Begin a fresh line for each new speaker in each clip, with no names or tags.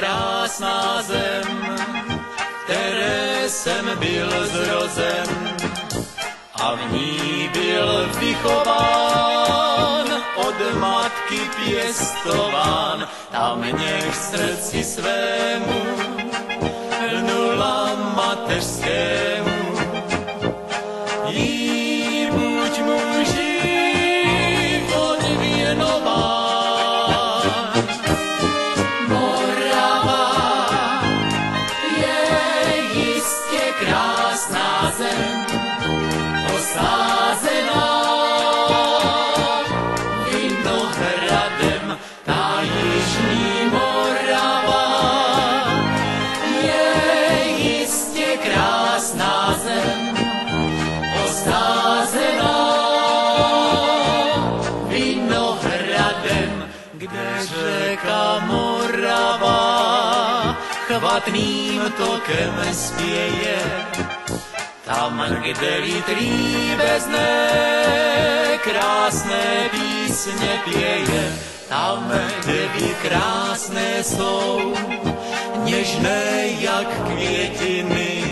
krásná zem, které jsem byl zrozen a v ní byl vychován, od matky pěstován, tam mě k srdci svému lnula mateřskému. Jí buď můj život věnován. Morava je jistě krásná zem, osázená vinohradem. Ta jižní Morava je jistě krásná zem, osázená vinohradem, kde řeka Morava chvatným tokem spěje. Tam, kde lítrý bezné krásné písně pěje, tam, kde krásné jsou, něžné jak květiny,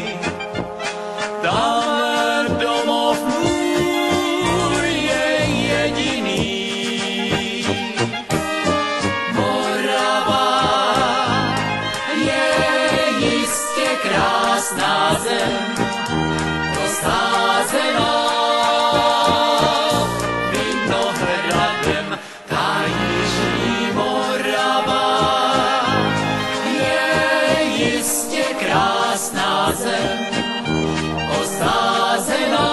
tam domov můj je jediný. Morava je jistě krásná zem, osázená vinohradem. Ta jižní Morava je jistě krásná zem, osázená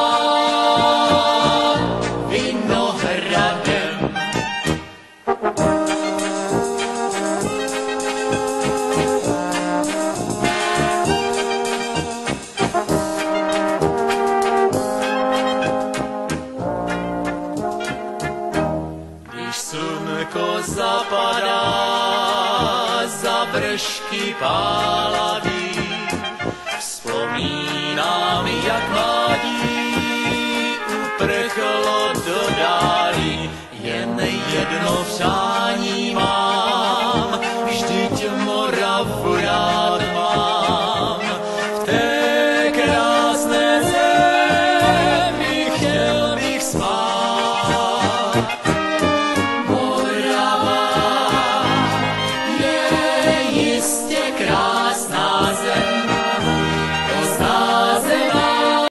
vinohradem. Když slunko zapadá za vršky pálavý, vzpomínám, jak mládí uprchlo do dálí. Jen jedno přání mám, vždyť Moravu rád mám. V té krásné zemi chtěl bych spát. Morava je jistě krásná zem,